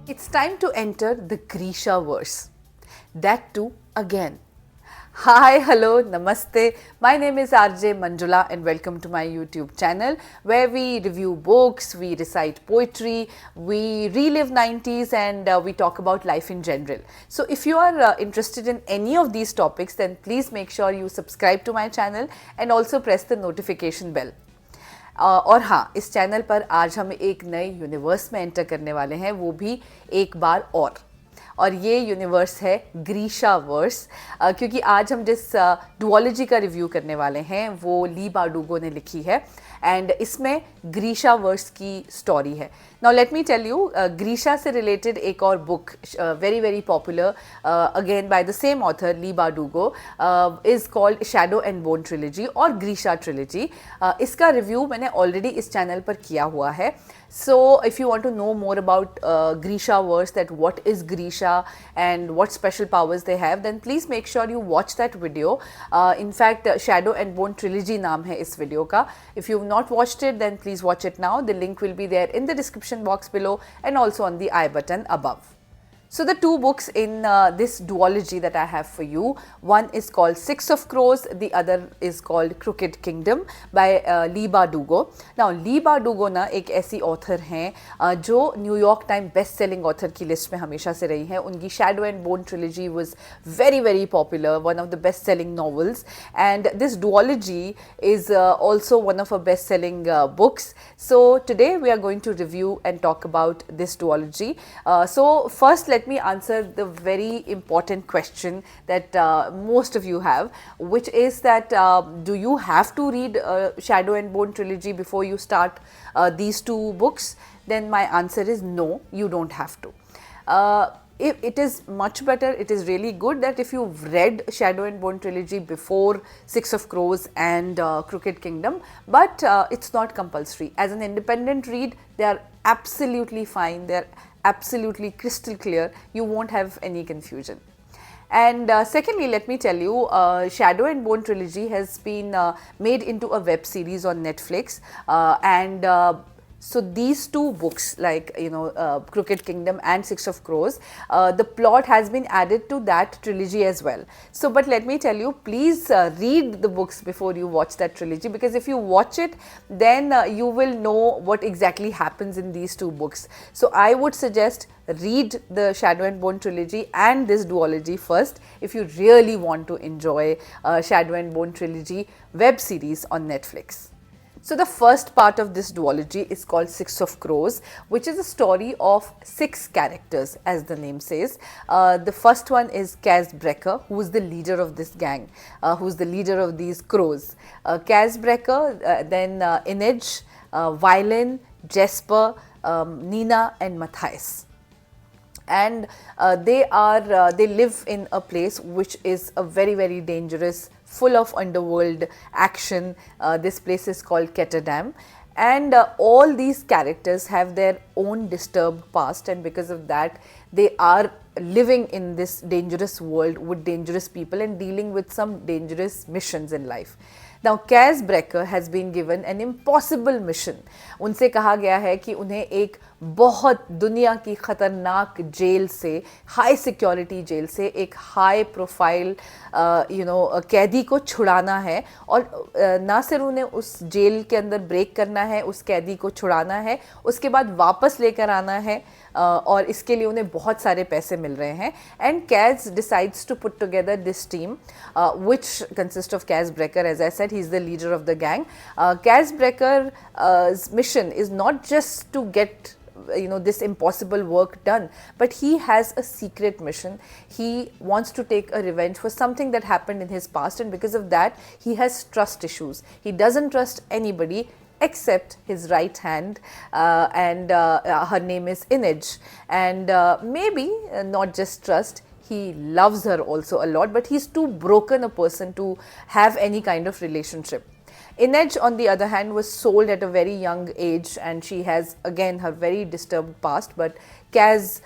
It's time to enter the Grisha verse. That too again. Hi, hello, namaste. My name is RJ Manjula and welcome to my YouTube channel where we review books, we recite poetry, we relive 90s and we talk about life in general. So if you are interested in any of these topics, then please make sure you subscribe to my channel and also press the notification bell. और हाँ, इस channel पर आज हम एक नए universe में enter करने वाले हैं, वो भी एक बार और ये यूनिवर्स है ग्रीशा वर्स, क्योंकि आज हम जिस डुओलॉजी का रिव्यू करने वाले हैं वो ली बार्डुगो ने लिखी है एंड इसमें ग्रीशा वर्स की स्टोरी है. Now let me tell you, Grisha से रिलेटेड एक और book very very popular again by the same author Leigh Bardugo is called Shadow and Bone trilogy और ग्रीशा ट्रिलॉजी. इसका रिव्यू मैंने already इस channel पर किया हुआ है. So if you want to know more about Grisha verse, that what is Grisha and what special powers they have, then please make sure you watch that video. In fact, Shadow and Bone Trilogy नाम है इस video का. If you have not watched it, then please watch it now. The link will be there in the description box below and also on the I button above. So the two books in this duology that I have for you, one is called Six of Crows, the other is called Crooked Kingdom by Lee Bardugo. Now Lee Bardugo ना एक ऐसी author हैं जो New York time best selling author की list में हमेशा से रही हैं. उनकी shadow and Bone trilogy was very very popular, one of the best selling novels, and this duology is also one of her best selling books. So today we are going to review and talk about this duology. So first let me answer the very important question that most of you have, which is that do you have to read Shadow and Bone trilogy before you start these two books? Then my answer is no, you don't have to. It is much better, it is really good that if you've read Shadow and Bone trilogy before Six of Crows and Crooked Kingdom, but it's not compulsory. As an independent read, they are absolutely fine, they are absolutely crystal clear, you won't have any confusion. And secondly, let me tell you, Shadow and Bone trilogy has been made into a web series on Netflix, so these two books, like Crooked Kingdom and Six of Crows, the plot has been added to that trilogy as well. So but let me tell you, please read the books before you watch that trilogy, because if you watch it, then you will know what exactly happens in these two books. So I would suggest read the Shadow and Bone trilogy and this duology first if you really want to enjoy Shadow and Bone trilogy web series on Netflix. So the first part of this duology is called Six of Crows, which is a story of 6 characters, as the name says. The first one is Kaz Brekker, who is the leader of this gang, who is the leader of these crows. Kaz Brekker, then Inej, Violin, Jesper, Nina and Matthias. And they live in a place which is a very very dangerous, full of underworld action. This place is called Ketterdam, and all these characters have their own disturbed past, and because of that they are living in this dangerous world with dangerous people and dealing with some dangerous missions in life. Now Kaz Brekker has been given an impossible mission. उनसे कहा गया है कि उन्हें एक बहुत दुनिया की ख़तरनाक जेल से, हाई सिक्योरिटी जेल से एक हाई प्रोफाइल कैदी को छुड़ाना है, और ना सिर्फ उन्हें उस जेल के अंदर ब्रेक करना है, उस कैदी को छुड़ाना है, उसके बाद वापस लेकर आना है, और इसके लिए उन्हें बहुत सारे पैसे मिल रहे हैं. And Kaz decides to put together this team which consists of Kaz Brekker. As I said, he is the leader of the gang. Kaz Brekker's mission is not just to get this impossible work done, but he has a secret mission. He wants to take a revenge for something that happened in his past, and because of that he has trust issues. He doesn't trust anybody except his right hand, and her name is Inej, and maybe not just trust, he loves her also a lot, but he's too broken a person to have any kind of relationship. Inej, on the other hand, was sold at a very young age, and she has again her very disturbed past, but Kaz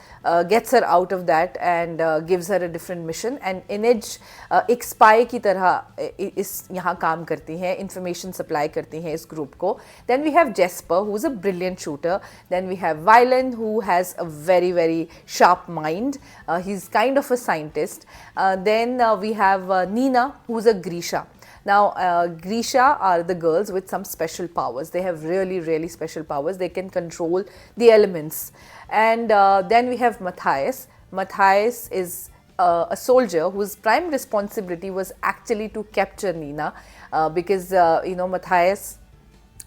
gets her out of that and gives her a different mission. And Inej एक spy की तरह इस यहाँ काम करती हैं, information supply करती हैं इस group को. Then we have Jesper, who is a brilliant shooter. Then we have Violen, who has a very, very sharp mind. He's kind of a scientist. Then we have Nina, who's a Grisha. Now, Grisha are the girls with some special powers. They have really, really special powers. They can control the elements. And then we have Matthias. Matthias is a soldier whose prime responsibility was actually to capture Nina, because Matthias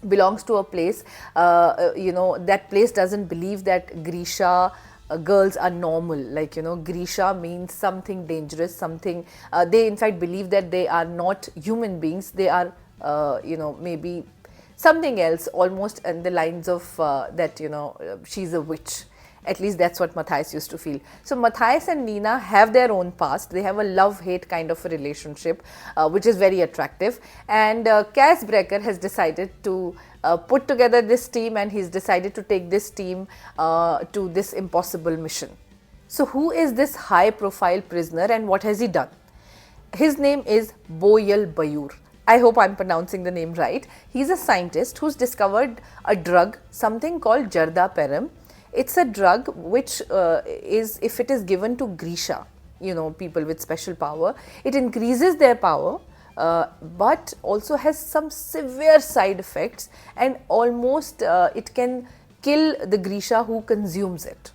belongs to a place, that place doesn't believe that Grisha girls are normal. Like, Grisha means something dangerous, something, they in fact believe that they are not human beings, they are, maybe something else, almost in the lines of that, she's a witch. At least that's what Matthias used to feel. So Matthias and Nina have their own past. They have a love-hate kind of a relationship, which is very attractive. And Kaz Brekker has decided to put together this team, and he's decided to take this team to this impossible mission. So who is this high-profile prisoner and what has he done? His name is Boyal Bayur. I hope I'm pronouncing the name right. He's a scientist who's discovered a drug, something called Jardaparam. It's a drug which is, if it is given to Grisha, people with special power, it increases their power, but also has some severe side effects, and almost it can kill the Grisha who consumes it.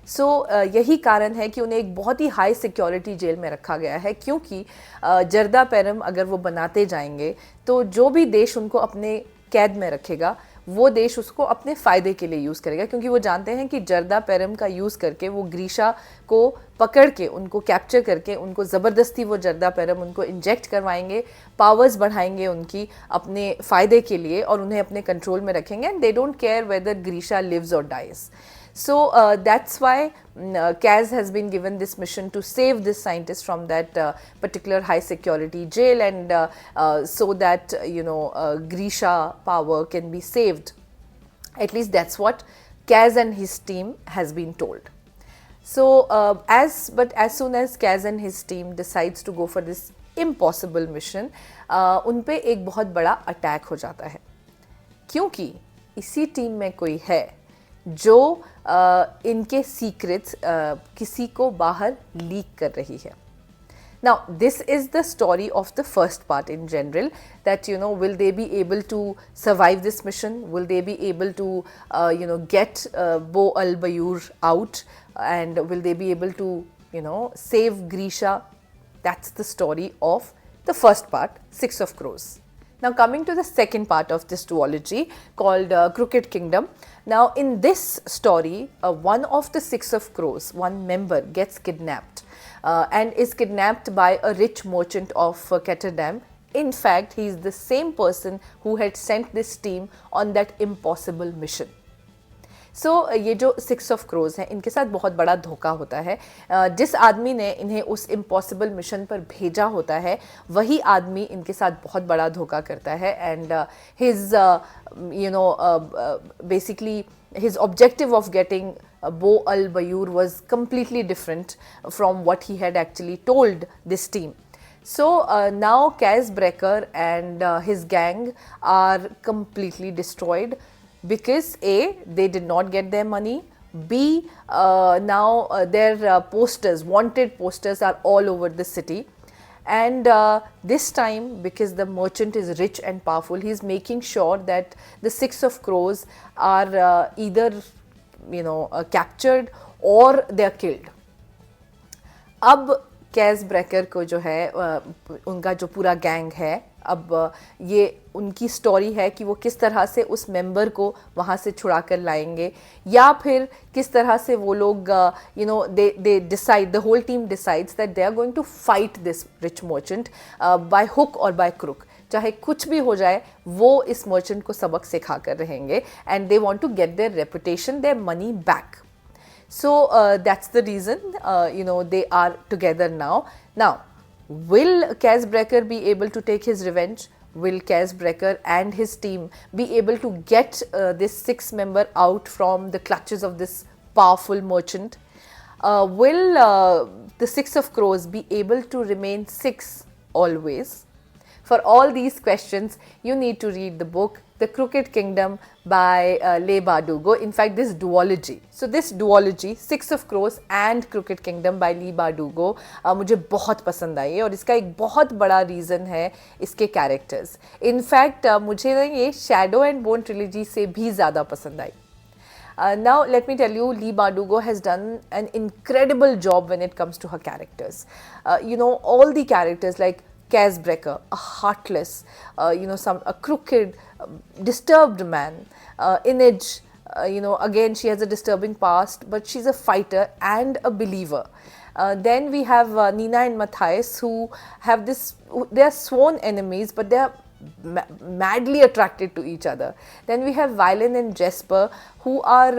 So यही कारण है कि उन्हें एक बहुत ही high security jail में रखा गया है, क्योंकि जर्दापेरम अगर वो बनाते जाएंगे तो जो भी देश उनको अपने कैद में रखेगा वो देश उसको अपने फ़ायदे के लिए यूज़ करेगा, क्योंकि वो जानते हैं कि जर्दापेरम का यूज़ करके वो ग्रीशा को पकड़ के, उनको कैप्चर करके, उनको ज़बरदस्ती वो जर्दापेरम उनको इंजेक्ट करवाएंगे, पावर्स बढ़ाएंगे उनकी अपने फ़ायदे के लिए और उन्हें अपने कंट्रोल में रखेंगे. And they don't care whether Grisha lives or dies. So that's why Kaz has been given this mission to save this scientist from that particular high security jail, and so that Grisha power can be saved. At least that's what Kaz and his team has been told. So as soon as Kaz and his team decides to go for this impossible mission, उन पे एक बहुत बड़ा attack हो जाता है, क्योंकि इसी टीम में कोई है जो इनके सीक्रेट्स किसी को बाहर लीक कर रही है. Now this is the story of the first part in general, that will they be able to survive this mission, will they be able to get Bo Al Bayur out, and will they be able to save Grisha. That's the story of the first part, Six of Crows. Now coming to the second part of this duology called Crooked Kingdom. Now in this story, one of the Six of Crows, one member, gets kidnapped and is kidnapped by a rich merchant of Ketterdam. In fact, he is the same person who had sent this team on that impossible mission. So ये जो Six of Crows हैं, इनके साथ बहुत बड़ा धोखा होता है. जिस आदमी ने इन्हें उस इम्पॉसिबल मिशन पर भेजा होता है, वही आदमी इनके साथ बहुत बड़ा धोखा करता है. And his basically his objective of getting Bo Al Bayur was completely different from what he had actually told this team. So now Kaz Brekker and his gang are completely destroyed, because A, they did not get their money, B, now their posters, wanted posters, are all over the city. And this time, because the merchant is rich and powerful, he is making sure that the Six of Crows are either captured or they are killed. अब कैज़ breaker को जो है उनका जो पूरा gang है, अब ये उनकी स्टोरी है कि वो किस तरह से उस मेंबर को वहाँ से छुड़ा कर लाएंगे, या फिर किस तरह से वो लोग they decide, the whole team decides that they are going to fight this rich merchant by hook or by crook. चाहे कुछ भी हो जाए, वो इस मर्चेंट को सबक सिखा कर रहेंगे, and they want to get their reputation, their money back. So that's the reason they are together now. Now, will Kaz Brekker be able to take his revenge, will Kaz Brecker and his team be able to get this 6-member out from the clutches of this powerful merchant? Will the Six of Crows be able to remain six always? For all these questions, you need to read the book The Crooked Kingdom by Leigh Bardugo. In fact, this duology. So this duology, Six of Crows and Crooked Kingdom by Leigh Bardugo, मुझे बहुत पसंद आई है और इसका एक बहुत बड़ा reason है इसके कैरेक्टर्स. इनफैक्ट मुझे ना ये शैडो एंड बोन ट्रिलॉजी से भी ज़्यादा पसंद आई. Now let me tell you, Leigh Bardugo has done an incredible job when it comes to her characters. All the characters like Kaz Brecker, a heartless, a crooked, disturbed man. Inij, again she has a disturbing past, but she's a fighter and a believer. Then we have Nina and Matthias, who have they are sworn enemies, but they are madly attracted to each other. Then we have Violin and Jesper, who are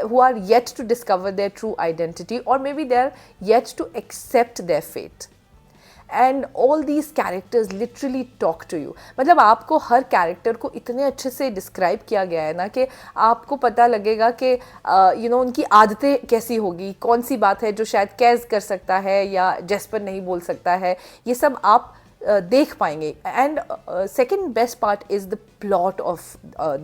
who are yet to discover their true identity, or maybe they are yet to accept their fate. And all these characters literally talk to you. मतलब आपको हर character को इतने अच्छे से describe किया गया है ना कि आपको पता लगेगा कि उनकी आदतें कैसी होगी, कौन सी बात है जो शायद कैज कर सकता है या जेस्पर नहीं बोल सकता है, ये सब आप देख पाएंगे. And second best part is the plot of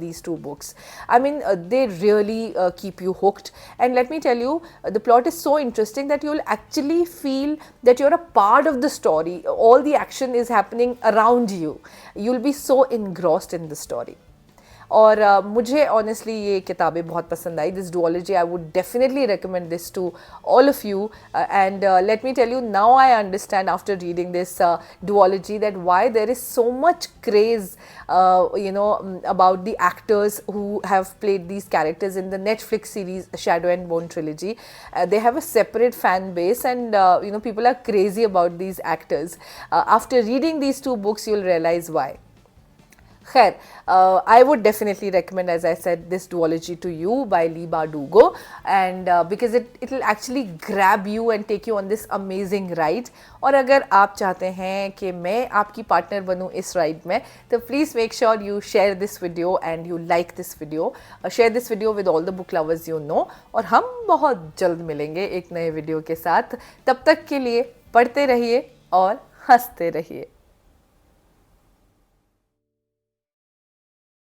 these two books. I mean, they really keep you hooked. And let me tell you, the plot is so interesting that you'll actually feel that you're a part of the story. All the action is happening around you. You'll be so engrossed in the story. और मुझे honestly ये किताबें बहुत पसंद आई. This duology, I would definitely recommend this to all of you. And let me tell you, now I understand after reading this duology that why there is so much craze about the actors who have played these characters in the Netflix series Shadow and Bone trilogy. They have a separate fan base, and people are crazy about these actors. After reading these two books, you'll realize why. Khair, I would definitely recommend, as I said, this duology to you by Leigh Bardugo, and because it will actually grab you and take you on this amazing ride. और अगर आप चाहते हैं कि मैं आपकी partner बनूं इस ride में, तो please make sure you share this video and you like this video. Share this video with all the book lovers you know. और हम बहुत जल्द मिलेंगे एक नए वीडियो के साथ. तब तक के लिए पढ़ते रहिए और हंसते रहिए.